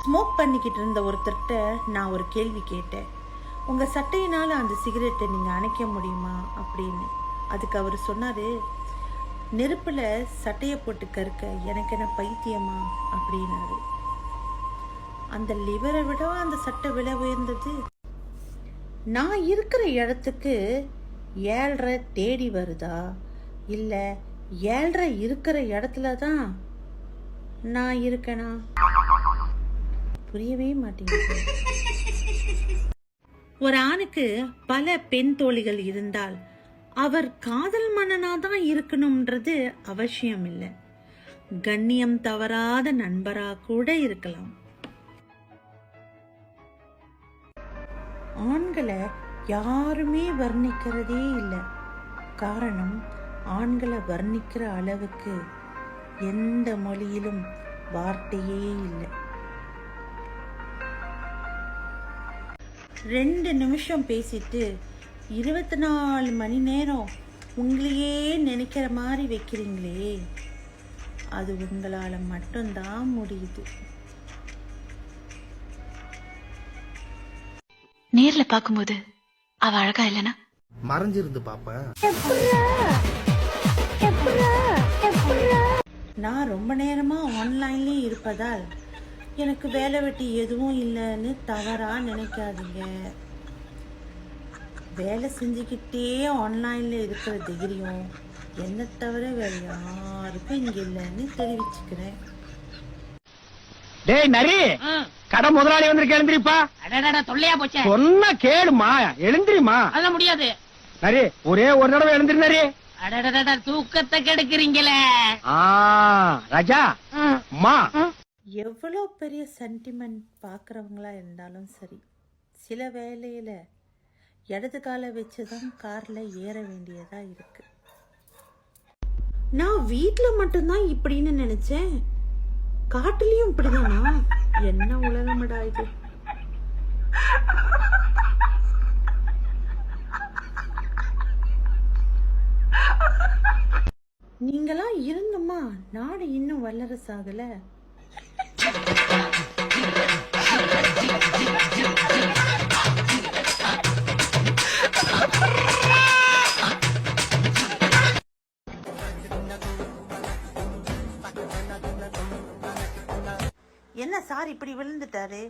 Smoke பண்ணிக்கிட்டு இருந்த ஒருத்தர்கிட்ட நான் ஒரு கேள்வி கேட்டேன். உங்கள் சட்டையினால் அந்த சிகரெட்டை நீங்கள் அணைக்க முடியுமா அப்படின்னு. அதுக்கு அவர் சொன்னார், நெருப்பில் சட்டையை போட்டு கருக்க எனக்கு என்ன பைத்தியமா அப்படின்னாரு. அந்த லிவரை விட அந்த சட்டை விலை உயர்ந்தது. நான் இருக்கிற இடத்துக்கு 7:30 தேடி வருதா, இல்லை 7:30 இருக்கிற இடத்துல தான் நான் இருக்கேனா? புரியவே மாட்டேங்குது. ஒரு ஆணுக்கு பல பெண் தோழிகள் இருந்தால் அவர் காதல் மன்னனா தான் இருக்கணும்ன்றது அவசியம் இல்லை. கண்ணியம் தவறாத நண்பரா கூட இருக்கலாம். ஆண்களை யாருமே வர்ணிக்கிறதே இல்லை. காரணம், ஆண்களை வர்ணிக்கிற அளவுக்கு எந்த மொழியிலும் வார்த்தையே இல்லை. 2 நிமிஷம் பேசிட்டு 24 மணி நேரம் உங்களையே நினைக்கிற மாதிரி வைக்கிறீங்களே, அது உங்களால் மட்டும்தான் முடியுது. நேர்ல பாக்கும்போது அவ அழகா இல்லனா மறைஞ்சிருந்து பாப்பேன். நான் ரொம்ப நேரமா ஆன்லைன்லயே இருப்பதால் எனக்கு வேலை வெட்டி எதுவும் இல்லைன்னு தவறா நினைக்காதீங்க. வேலை செஞ்சுக்கிட்டே ஆன்லைன்ல இருக்கிற தைரியம் என்ன தவிர வேற யாருக்கும் இங்க இல்லைன்னு தெரிவிச்சுக்கிறேன். டேய் நரி, கடை முதலாளி வந்திருக்க, எழுந்திரிப்பா. தொல்லையா போச்சே. சொன்னா கேளுமா, எழுந்திரிமா. அதெல்லாம் முடியாது. நரி, ஒரே ஒரு தடவை எழுந்திரு நரி. தூக்கத்தை கெடுக்கிறீங்களே. ராஜா மா, எவ்வளோ பெரிய சென்டிமெண்ட் பார்க்குறவங்களா இருந்தாலும் சரி, சில வேலையில இடது காலை வச்சுதான் கார்ல ஏற வேண்டியதா இருக்கு. நான் வீட்டில் மட்டும்தான் இப்படின்னு நினைச்சேன், காட்டுலயும் இப்படிதானா? என்ன உலகமடா இது. நீங்களாம் இருந்துமா நாடு இன்னும் வல்லரசாகல. என்ன சார் இப்படி விழுந்துட்டாரு?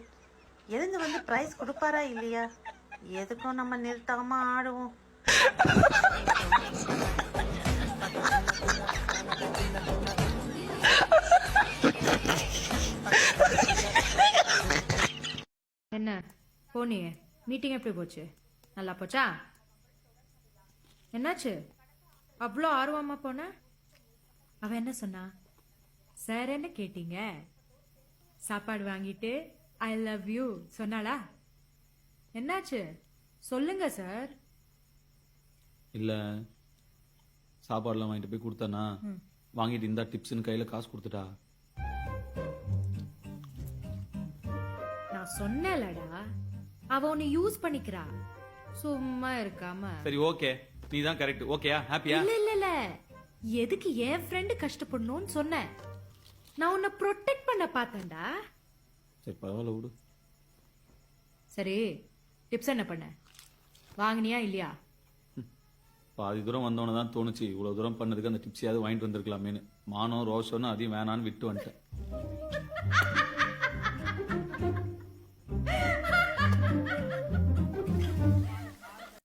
எழுந்து வந்து பிரைஸ் கொடுப்பாரா இல்லையா? எதுக்கும் நம்ம நிறுத்தாம ஆடுவோம். என்ன போனியே, மீட்டிங் எப்படி போச்சு? நல்லா போச்சா? என்னாச்சு அவ்வளோ ஆர்வமா போன? அவ என்ன சொன்னா? சார் என்ன கேட்டீங்க? சாப்பாடு வாங்கிட்டு ஐ லவ் யூ சொன்னாளா? என்னாச்சு சொல்லுங்க சார். இல்ல, சாப்பாடுலாம் வாங்கிட்டு போய் கொடுத்தானா, வாங்கிட்டு இந்த டிப்ஸ்னு கையில காசு கொடுத்துட்டா. நான் சொன்னேன்லடா, அவ உன்னை யூஸ் பண்ணிக்கிறா, சும்மா இருக்காம. சரி ஓகே, நீ தான் கரெக்ட். ஓகேயா? ஹாப்பியா? இல்ல இல்ல இல்ல, எதுக்கு என் ஃப்ரெண்ட் கஷ்டப்படணும்னு சொன்னேன். நான் உன்னை ப்ரொடெக்ட் பண்ண பார்த்தேன்டா. சரி பரவாயில்ல விடு. சரி, டிப்ஸ் என்ன பண்ண? வாங்கினியா இல்லையா? பாதி தூரம் வந்தவன தான் தோணுச்சு, இவ்வளவு தூரம் பண்ணதுக்கு அந்த டிப்ஸையாவது வாங்கிட்டு வந்திருக்கலாமேனு. மானம் ரோஷம்னு அதையும் வேணான்னு விட்டு வந்துட்டேன்.